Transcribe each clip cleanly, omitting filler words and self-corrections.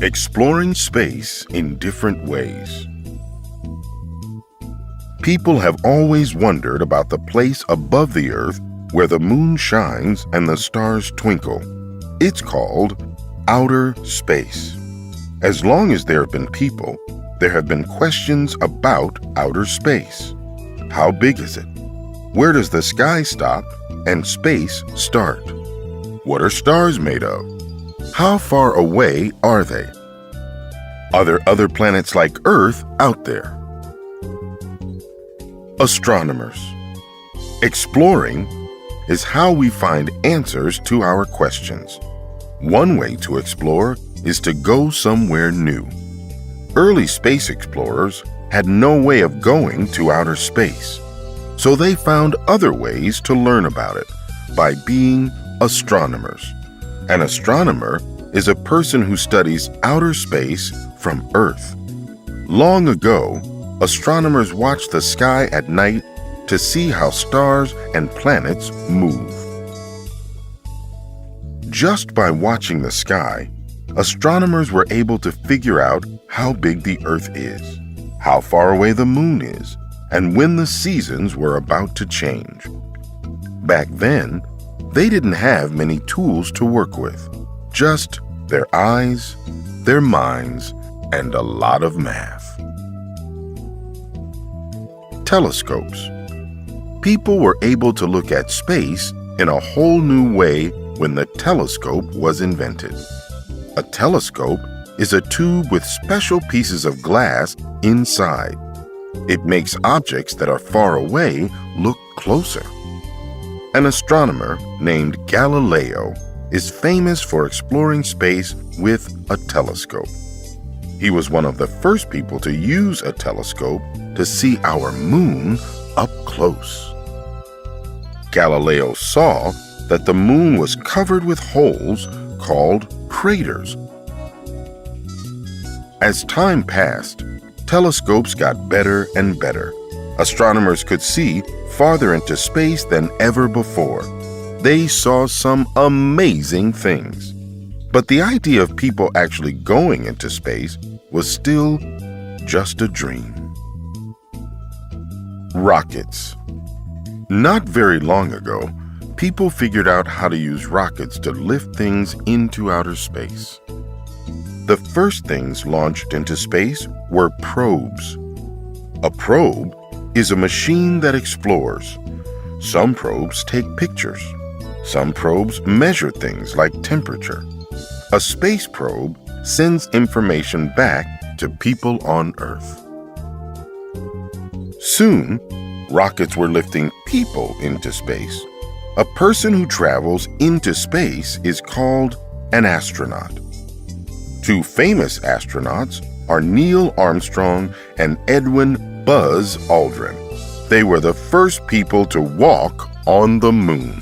Exploring space in different ways. People have always wondered about the place above the Earth where the moon shines and the stars twinkle. It's called outer space. As long as there have been people, there have been questions about outer space. How big is it? Where does the sky stop and space start? What are stars made of? How far away are they? Are there other planets like Earth out there? Astronomers. Exploring is how we find answers to our questions. One way to explore is to go somewhere new. Early space explorers had no way of going to outer space, so they found other ways to learn about it by being astronomers. An astronomer is a person who studies outer space from Earth. Long ago, astronomers watched the sky at night to see how stars and planets move. Just by watching the sky, astronomers were able to figure out how big the Earth is, how far away the moon is, and when the seasons were about to change. Back then, they didn't have many tools to work with, just their eyes, their minds, and a lot of math. Telescopes. People were able to look at space in a whole new way when the telescope was invented. A telescope is a tube with special pieces of glass inside. It makes objects that are far away look closer. An astronomer named Galileo is famous for exploring space with a telescope. He was one of the first people to use a telescope to see our moon up close. Galileo saw that the moon was covered with holes called craters. As time passed, telescopes got better and better. Astronomers could see farther into space than ever before. They saw some amazing things. But the idea of people actually going into space was still just a dream. Rockets. Not very long ago, people figured out how to use rockets to lift things into outer space. The first things launched into space were probes. A probe is a machine that explores. Some probes take pictures. Some probes measure things like temperature. A space probe sends information back to people on Earth. Soon, rockets were lifting people into space. A person who travels into space is called an astronaut. Two famous astronauts are Neil Armstrong and Edwin Buzz Aldrin. They were the first people to walk on the moon.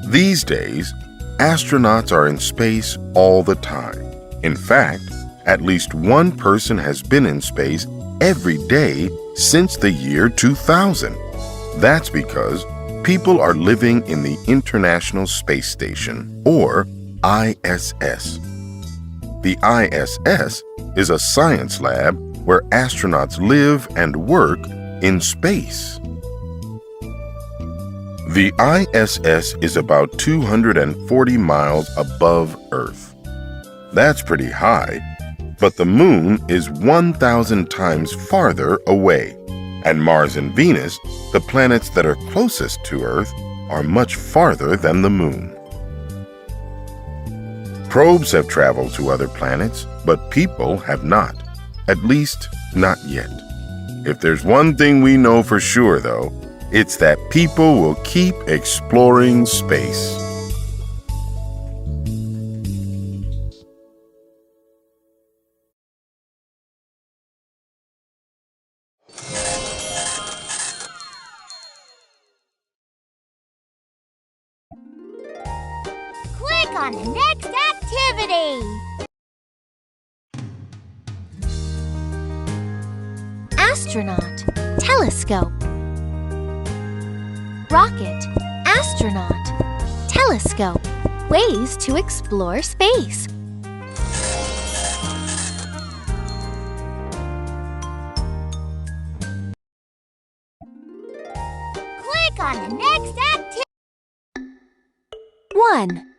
These days, astronauts are in space all the time. In fact, at least one person has been in space every day since the year 2000. That's because people are living in the International Space Station, or ISS. The ISS is a science lab where astronauts live and work in space. The ISS is about 240 miles above Earth. That's pretty high, but the moon is 1,000 times farther away, and Mars and Venus, the planets that are closest to Earth, are much farther than the moon. Probes have traveled to other planets, but people have not, at least not yet. If there's one thing we know for sure, though, it's that people will keep exploring space. Click on the next activity. Astronaut, telescope. Rocket, astronaut, telescope. Ways to explore space. Click on the next activity. 1.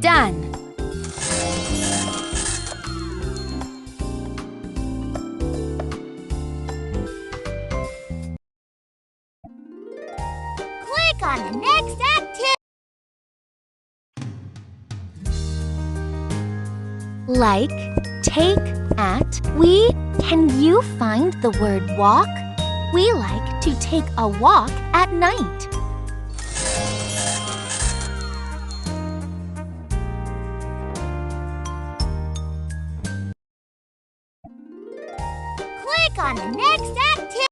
Done. Click on the next activity. Like, take, at, we. Can you find the word walk? We like to take a walk at night. Click on the next activity.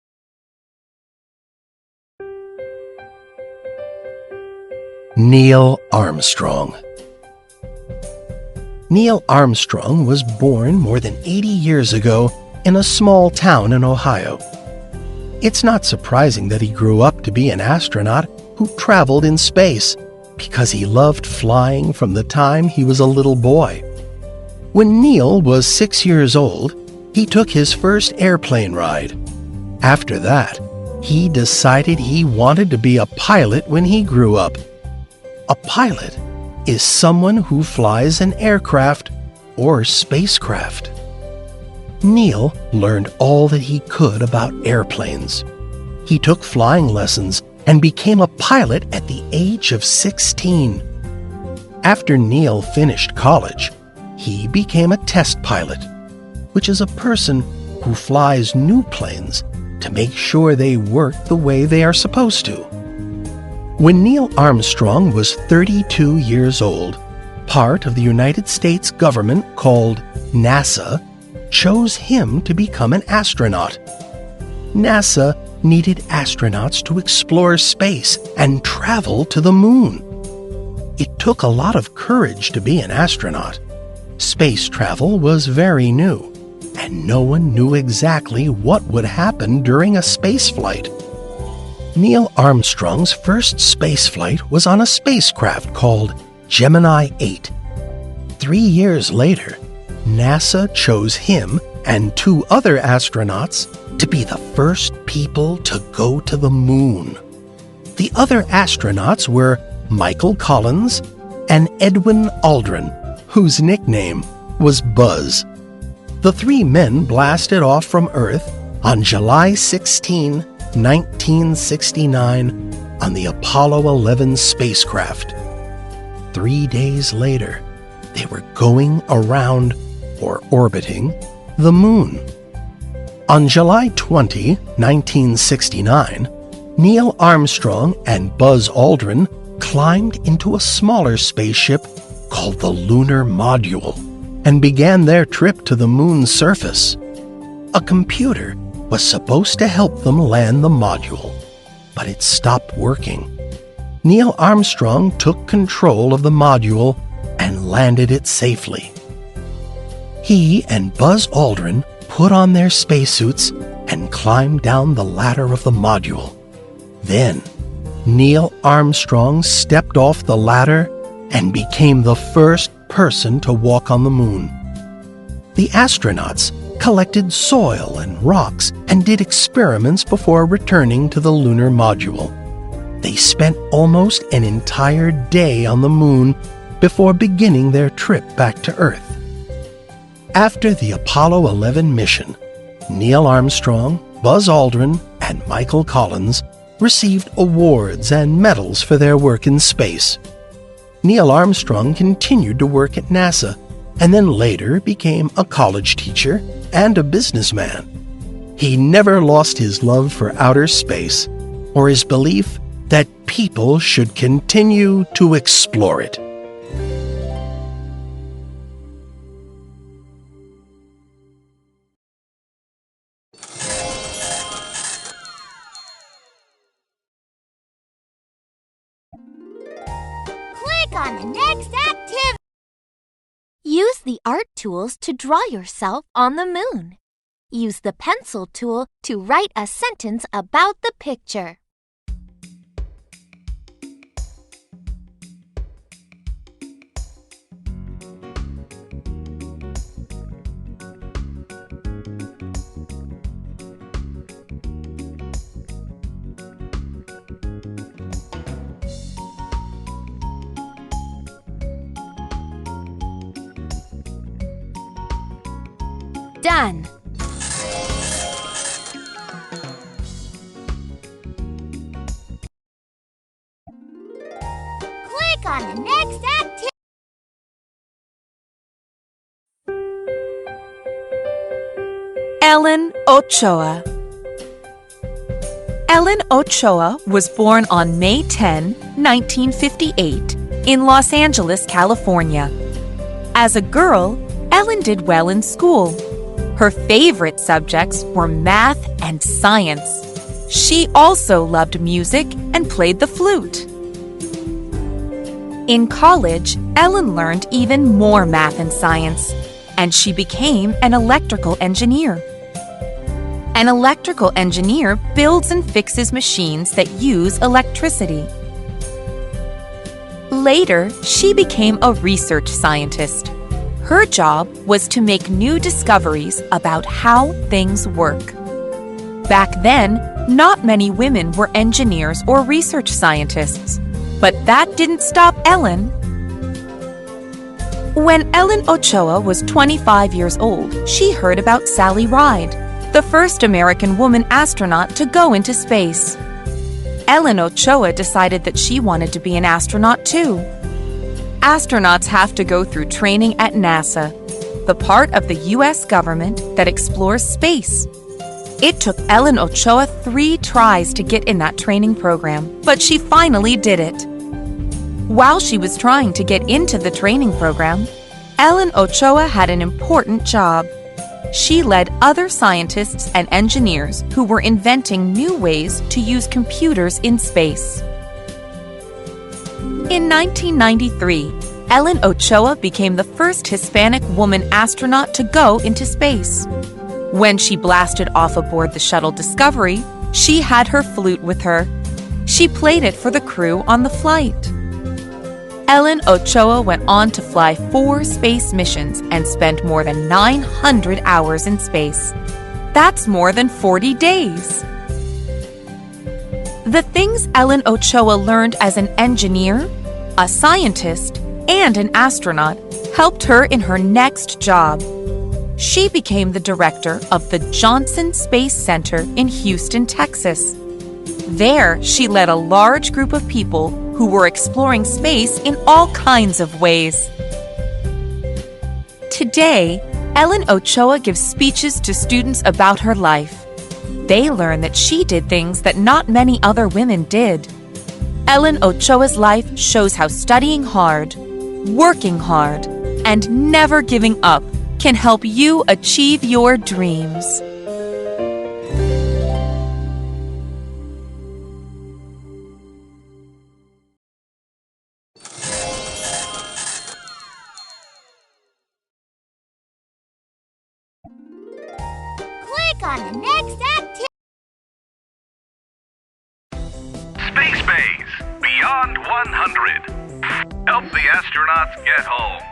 Neil Armstrong. Neil Armstrong was born more than 80 years ago in a small town in Ohio. It's not surprising that he grew up to be an astronaut who traveled in space because he loved flying from the time he was a little boy. When Neil was 6 years old, he took his first airplane ride. After that, he decided he wanted to be a pilot when he grew up. A pilot is someone who flies an aircraft or spacecraft. Neil learned all that he could about airplanes. He took flying lessons and became a pilot at the age of 16. After Neil finished college, he became a test pilot, which is a person who flies new planes to make sure they work the way they are supposed to. When Neil Armstrong was 32 years old, part of the United States government called NASA chose him to become an astronaut. NASA needed astronauts to explore space and travel to the moon. It took a lot of courage to be an astronaut. Space travel was very new, and no one knew exactly what would happen during a space flight. Neil Armstrong's first space flight was on a spacecraft called Gemini 8. 3 years later, NASA chose him and 2 other astronauts to be the first people to go to the moon. The other astronauts were Michael Collins and Edwin Aldrin, whose nickname was Buzz. The 3 men blasted off from Earth on July 16, 1969, on the Apollo 11 spacecraft. 3 days later, they were going around, or orbiting, the moon. On July 20, 1969, Neil Armstrong and Buzz Aldrin climbed into a smaller spaceship called the Lunar Module and began their trip to the moon's surface. A computer was supposed to help them land the module, but it stopped working. Neil Armstrong took control of the module and landed it safely. He and Buzz Aldrin put on their spacesuits and climbed down the ladder of the module. Then, Neil Armstrong stepped off the ladder and became the first person to walk on the moon. The astronauts collected soil and rocks and did experiments before returning to the lunar module. They spent almost an entire day on the moon before beginning their trip back to Earth. After the Apollo 11 mission, Neil Armstrong, Buzz Aldrin, and Michael Collins received awards and medals for their work in space. Neil Armstrong continued to work at NASA and then later became a college teacher and a businessman. He never lost his love for outer space or his belief that people should continue to explore it. Click on the next activity. Use the art tools to draw yourself on the moon. Use the pencil tool to write a sentence about the picture. Done. Click on the next activity. Ellen Ochoa. Ellen Ochoa was born on May 10, 1958, in Los Angeles, California. As a girl, Ellen did well in school. Her favorite subjects were math and science. She also loved music and played the flute. In college, Ellen learned even more math and science, and she became an electrical engineer. An electrical engineer builds and fixes machines that use electricity. Later, she became a research scientist. Her job was to make new discoveries about how things work. Back then, not many women were engineers or research scientists, but that didn't stop Ellen. When Ellen Ochoa was 25 years old, she heard about Sally Ride, the first American woman astronaut to go into space. Ellen Ochoa decided that she wanted to be an astronaut too. Astronauts have to go through training at NASA, the part of the U.S. government that explores space. It took Ellen Ochoa 3 tries to get in that training program, but she finally did it. While she was trying to get into the training program, Ellen Ochoa had an important job. She led other scientists and engineers who were inventing new ways to use computers in space. In 1993, Ellen Ochoa became the first Hispanic woman astronaut to go into space. When she blasted off aboard the shuttle Discovery, she had her flute with her. She played it for the crew on the flight. Ellen Ochoa went on to fly 4 space missions and spend more than 900 hours in space. That's more than 40 days. The things Ellen Ochoa learned as an engineer, a scientist, and an astronaut helped her in her next job. She became the director of the Johnson Space Center in Houston, Texas. There, she led a large group of people who were exploring space in all kinds of ways. Today, Ellen Ochoa gives speeches to students about her life. They learn that she did things that not many other women did. Ellen Ochoa's life shows how studying hard, working hard, and never giving up can help you achieve your dreams. Click on the next activity. Space Base. 100. Help the astronauts get home.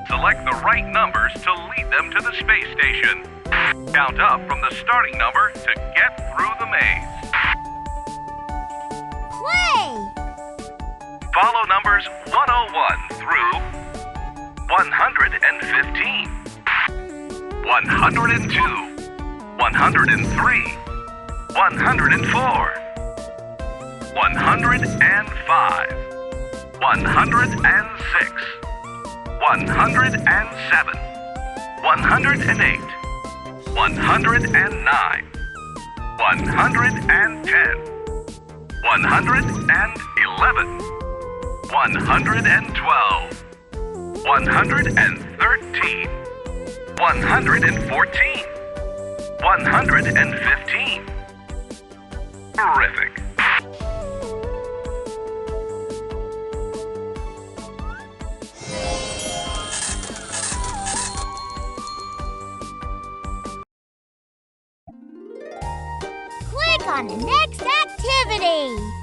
Select the right numbers to lead them to the space station. Count up from the starting number to get through the maze. Play! Follow numbers 101 through 115. 102. 103. 104. 105. 106. 107. 108. 109. 110. 111. 112. 113. 114. 115. Terrific. Click on the next activity.